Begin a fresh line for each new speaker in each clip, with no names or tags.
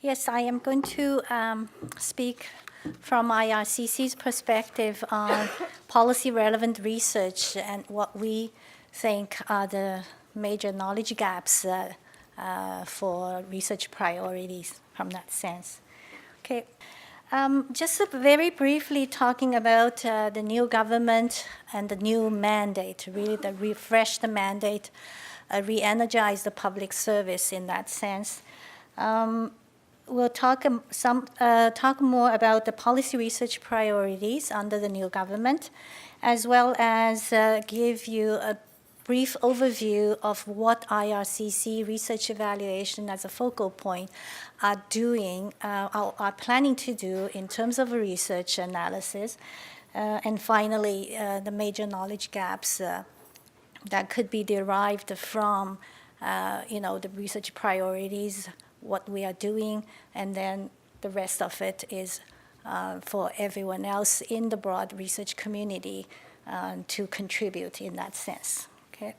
Yes, I am going to speak from IRCC's perspective on policy-relevant research and what we think are the major knowledge gaps for research priorities from that sense. Okay. Just very briefly talking about the new government and the new mandate, really the refresh the mandate, re-energize the public service in that sense. We'll talk more about the policy research priorities under the new government, as well as give you a brief overview of what IRCC research evaluation as a focal point are doing, are planning to do in terms of research analysis, and finally, the major knowledge gaps that could be derived from, the research priorities, what we are doing, and then the rest of it is for everyone else in the broad research community to contribute in that sense. Okay.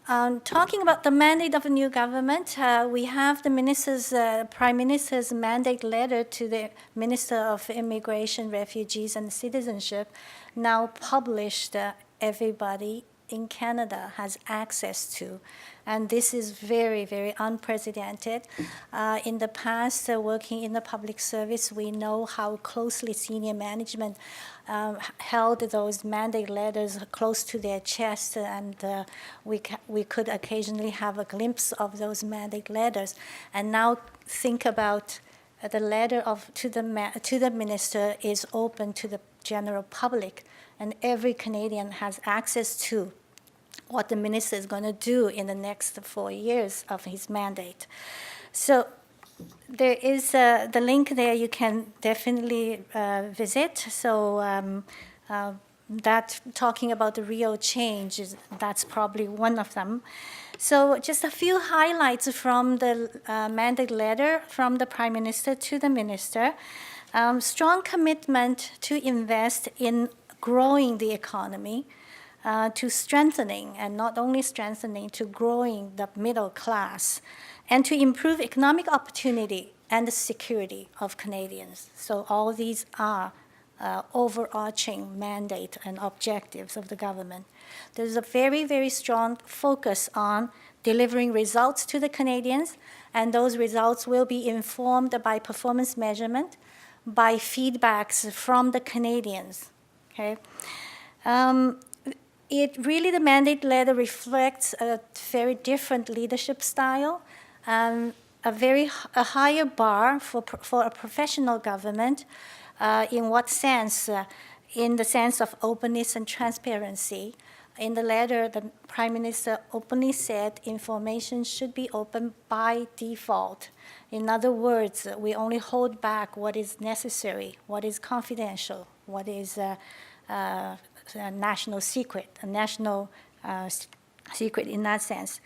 Talking about the mandate of a new government, we have the Prime Minister's mandate letter to the Minister of Immigration, Refugees, and Citizenship, now published. Everybody in Canada has access to. And this is very, very unprecedented. In the past, working in the public service, we know how closely senior management held those mandate letters close to their chest, and we could occasionally have a glimpse of those mandate letters. And now think about the letter to the minister is open to the general public, and every Canadian has access to what the minister is going to do in the next 4 years of his mandate. So there is the link there you can definitely visit. So that talking about the real change, that's probably one of them. So just a few highlights from the mandate letter from the Prime Minister to the Minister. Strong commitment to invest in growing the economy, to strengthening, and not only strengthening, to growing the middle class, and to improve economic opportunity and the security of Canadians. So all these are overarching mandate and objectives of the government. There's a very, very strong focus on delivering results to the Canadians, and those results will be informed by performance measurement, by feedbacks from the Canadians. Okay. The mandate letter reflects a very different leadership style, a higher bar for a professional government. In what sense? In the sense of openness and transparency. In the letter, the Prime Minister openly said information should be open by default. In other words, we only hold back what is necessary, what is confidential, what is a national secret, secret in that sense.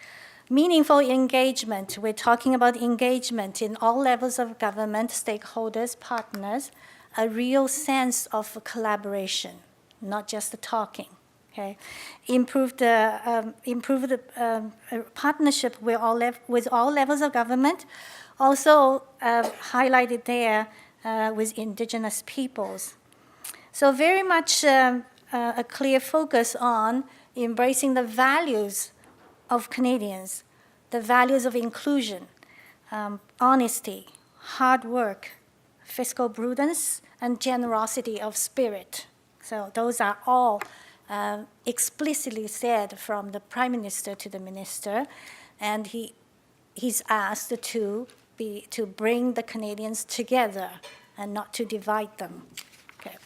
Meaningful engagement, we're talking about engagement in all levels of government, stakeholders, partners, a real sense of collaboration, not just the talking. Okay, improve the partnership with all levels of government. Also highlighted there with Indigenous peoples. So very much a clear focus on embracing the values of Canadians, the values of inclusion, honesty, hard work, fiscal prudence, and generosity of spirit. So those are all explicitly said from the Prime Minister to the Minister, and he's asked to bring the Canadians together and not to divide them. Okay.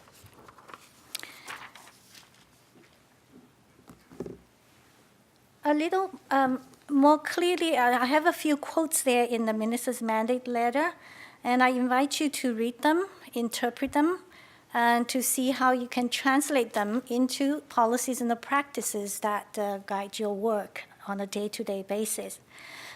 A little more clearly, I have a few quotes there in the Minister's mandate letter, and I invite you to read them, interpret them, and to see how you can translate them into policies and the practices that guide your work on a day-to-day basis.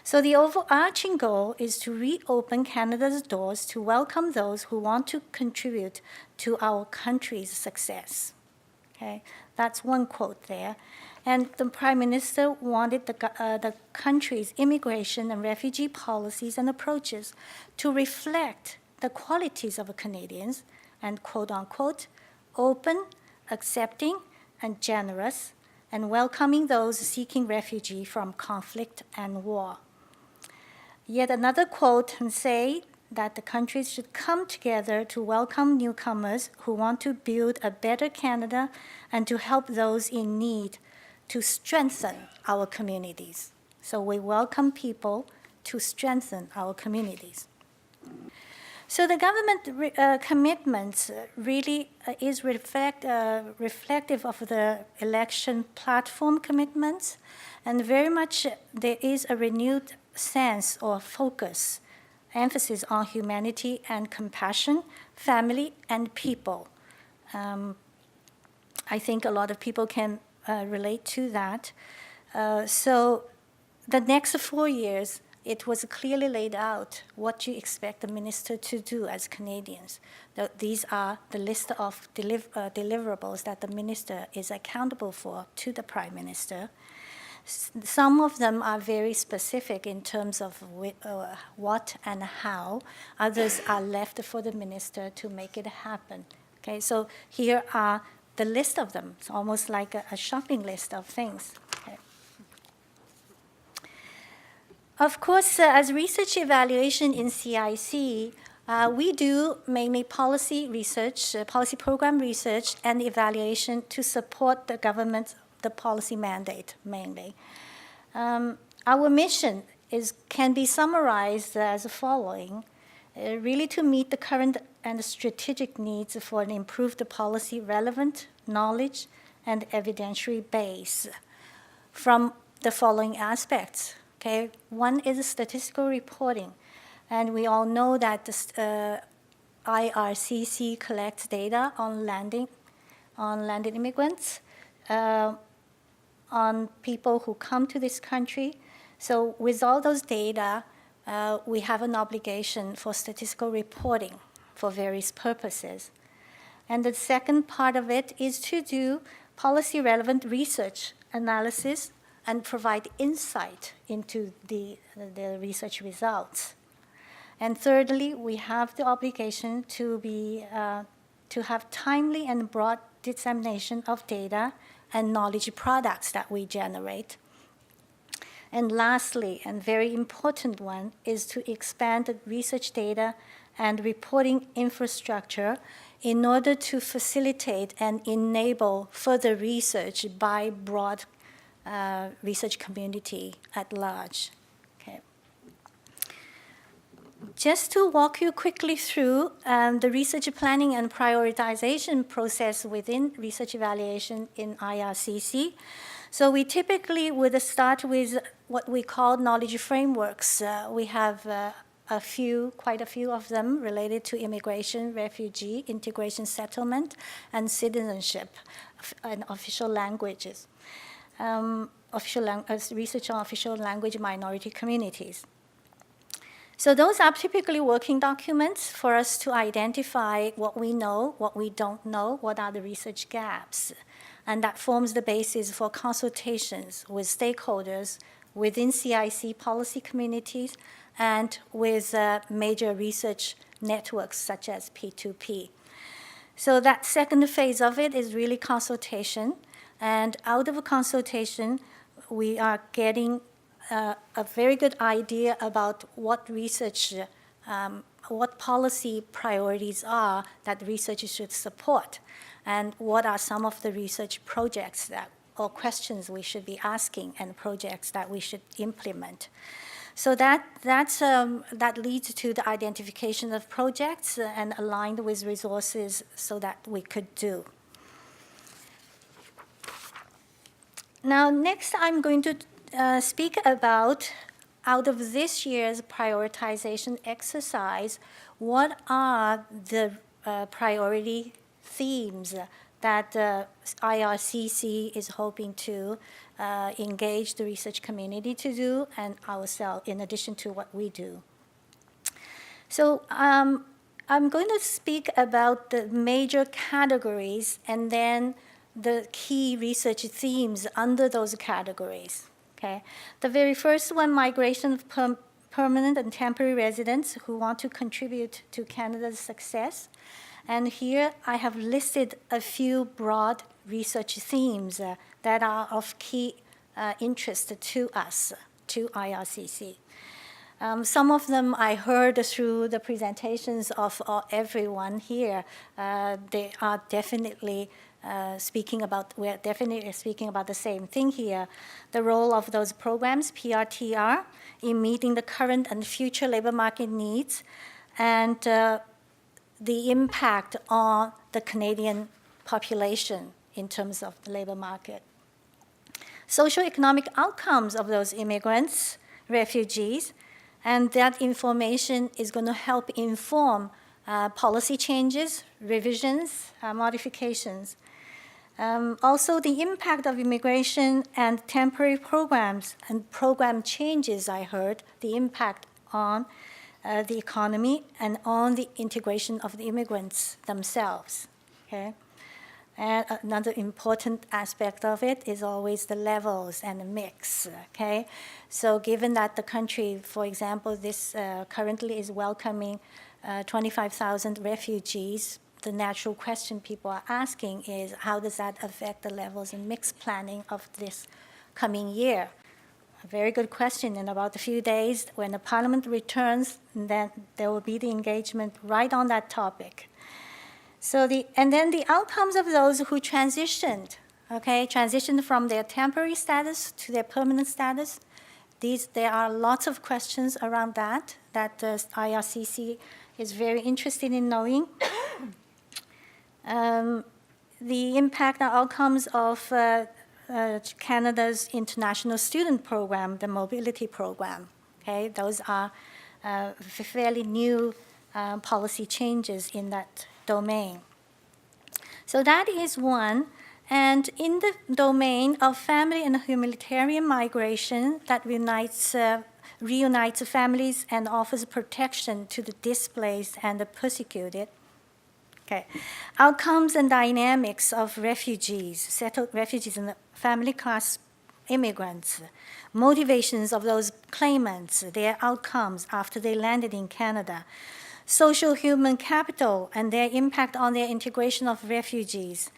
So the overarching goal is to reopen Canada's doors to welcome those who want to contribute to our country's success. Okay, that's one quote there. And the Prime Minister wanted the country's immigration and refugee policies and approaches to reflect the qualities of Canadians and, quote unquote, open, accepting, and generous, and welcoming those seeking refuge from conflict and war. Yet another quote can say that the countries should come together to welcome newcomers who want to build a better Canada and to help those in need to strengthen our communities. So we welcome people to strengthen our communities. So the government commitments really is reflective of the election platform commitments, and very much there is a renewed sense or focus, emphasis on humanity and compassion, family and people. I think a lot of people can relate to that. So the next 4 years, it was clearly laid out what you expect the minister to do as Canadians. These are the list of deliverables that the minister is accountable for to the Prime Minister. Some of them are very specific in terms of what and how. Others are left for the minister to make it happen. Okay, so here are the list of them. It's almost like a shopping list of things. Okay. Of course, as research evaluation in CIC, we do mainly policy research, policy program research, and evaluation to support the government, the policy mandate mainly. Our mission can be summarized as the following: really to meet the current and strategic needs for an improved policy relevant knowledge and evidentiary base from the following aspects. Okay, one is statistical reporting, and we all know that the IRCC collects data on landed immigrants, on people who come to this country. So with all those data, we have an obligation for statistical reporting for various purposes. And the second part of it is to do policy-relevant research analysis and provide insight into the research results. And thirdly, we have the obligation to have timely and broad dissemination of data and knowledge products that we generate. And lastly, and very important one, is to expand the research data and reporting infrastructure in order to facilitate and enable further research by broad research community at large. Okay. Just to walk you quickly through the research planning and prioritization process within research evaluation in IRCC. So we typically would start with what we call knowledge frameworks. We have quite a few of them related to immigration, refugee, integration, settlement, and citizenship, and official languages. Research on official language minority communities. So those are typically working documents for us to identify what we know, what we don't know, what are the research gaps. And that forms the basis for consultations with stakeholders within CIC policy communities and with major research networks such as P2P. So that second phase of it is really consultation. And out of a consultation, we are getting a very good idea about what research, what policy priorities are that research should support, and what are some of the research projects or questions we should be asking and projects that we should implement. So that leads to the identification of projects and aligned with resources so that we could do. Now, next I'm going to speak about, out of this year's prioritization exercise, what are the priority themes that IRCC is hoping to engage the research community to do, and ourselves, in addition to what we do. So I'm going to speak about the major categories and then the key research themes under those categories. Okay. The very first one, migration of permanent and temporary residents who want to contribute to Canada's success. And here I have listed a few broad research themes that are of key interest to us, to IRCC. Some of them I heard through the presentations of everyone here. They are definitely we're definitely speaking about the same thing here. The role of those programs, PRTR, in meeting the current and future labor market needs, and the impact on the Canadian population in terms of the labor market. Socioeconomic outcomes of those immigrants, refugees, and that information is going to help inform policy changes, revisions, modifications. Also, the impact of immigration and temporary programs and program changes, I heard, the impact on the economy and on the integration of the immigrants themselves. Okay? And another important aspect of it is always the levels and the mix. Okay? So given that the country, for example, this currently is welcoming 25,000 refugees, the natural question people are asking is, how does that affect the levels and mix planning of this coming year? A very good question. In about a few days, when the Parliament returns, then there will be the engagement right on that topic. And then the outcomes of those who transitioned, okay, transitioned from their temporary status to their permanent status. There are lots of questions around that IRCC is very interested in knowing. The impact and outcomes of Canada's international student program, the mobility program. Okay, those are fairly new policy changes in that domain. So that is one. And in the domain of family and humanitarian migration that reunites families and offers protection to the displaced and the persecuted. Okay. Outcomes and dynamics of refugees, settled refugees and family class immigrants, motivations of those claimants, their outcomes after they landed in Canada, social human capital and their impact on their integration of refugees,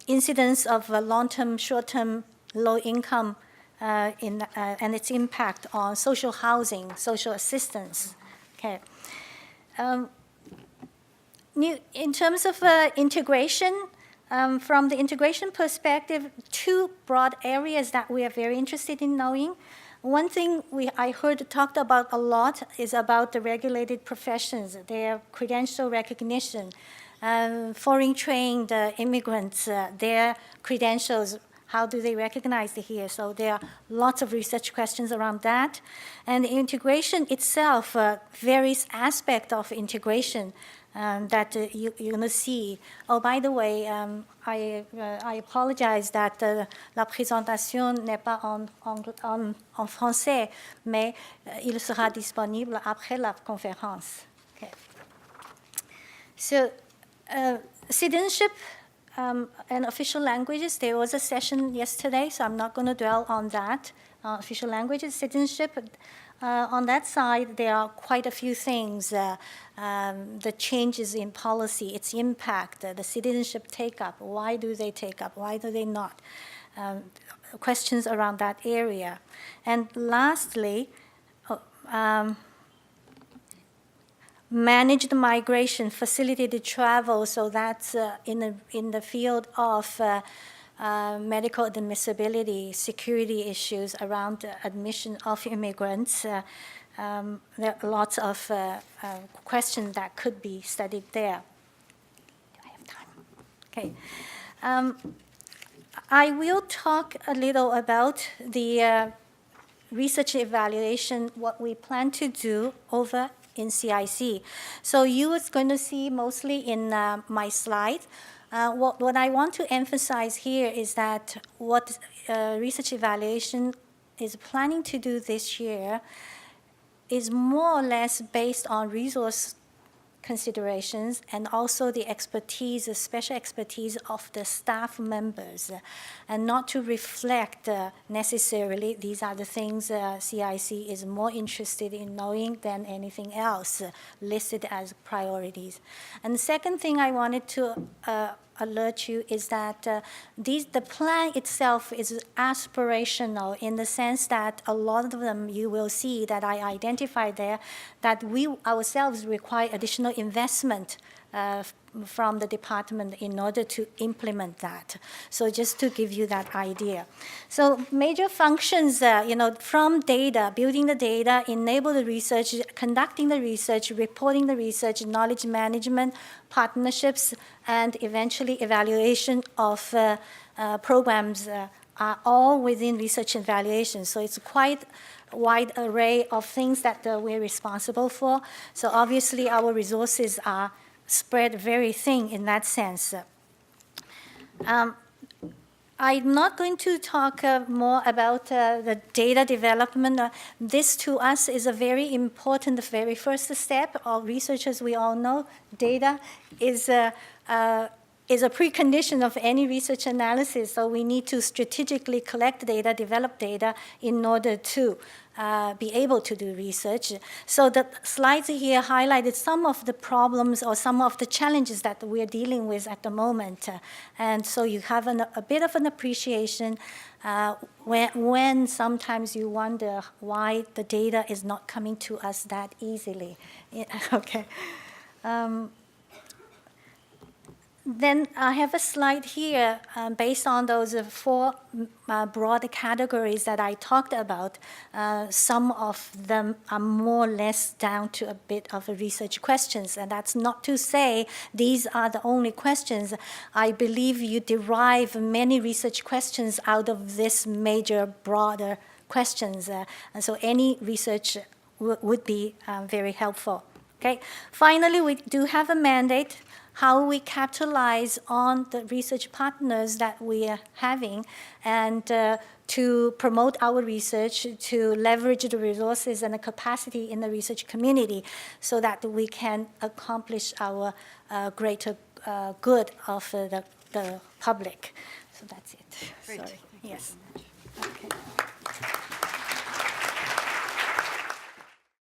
incidence of long-term, short-term, low-income and its impact on social housing, social assistance. Okay. In terms of integration, from the integration perspective, two broad areas that we are very interested in knowing. One thing I heard talked about a lot is about the regulated professions, their credential recognition, foreign trained immigrants, their credentials, how do they recognize it here? So there are lots of research questions around that. And the integration itself, various aspects of integration that you're going to see. Oh, by the way, I apologize that la présentation n'est pas en français, mais il sera disponible après la conférence. Okay. So, citizenship and official languages, there was a session yesterday, so I'm not going to dwell on that. Official languages, citizenship, on that side, there are quite a few things. The changes in policy, its impact, the citizenship take-up, why do they take up, why do they not? Questions around that area. And lastly, managed migration, facilitated travel, so that's in the field of medical admissibility, security issues around admission of immigrants. There are lots of questions that could be studied there. Do I have time? Okay. I will talk a little about the research evaluation, what we plan to do over in CIC. So you are going to see mostly in my slide. What I want to emphasize here is that what research evaluation is planning to do this year is more or less based on resource considerations, and also the expertise, the special expertise of the staff members, and not to reflect necessarily these are the things CIC is more interested in knowing than anything else listed as priorities. And the second thing I wanted to alert you is that the plan itself is aspirational in the sense that a lot of them you will see that I identified there, that we ourselves require additional investment from the department in order to implement that. So just to give you that idea. So major functions, from data, building the data, enable the research, conducting the research, reporting the research, knowledge management, partnerships, and eventually evaluation of programs are all within research and evaluation. So it's quite a wide array of things that we're responsible for. So obviously our resources are spread very thin in that sense. I'm not going to talk more about the data development. This to us is a very important, very first step. All researchers, we all know, data is a precondition of any research analysis. So we need to strategically collect data, develop data in order to be able to do research. So the slides here highlighted some of the problems or some of the challenges that we're dealing with at the moment. And so you have a bit of an appreciation when sometimes you wonder why the data is not coming to us that easily. Okay. Then I have a slide here based on those four broad categories that I talked about. Some of them are more or less down to a bit of a research questions, and that's not to say these are the only questions. I believe you derive many research questions out of this major, broader questions, and so any research would be very helpful. Okay. Finally, we do have a mandate. How we capitalize on the research partners that we are having and to promote our research, to leverage the resources and the capacity in the research community so that we can accomplish our greater good of the public. So that's it.
Great.
Sorry. Yes. Okay.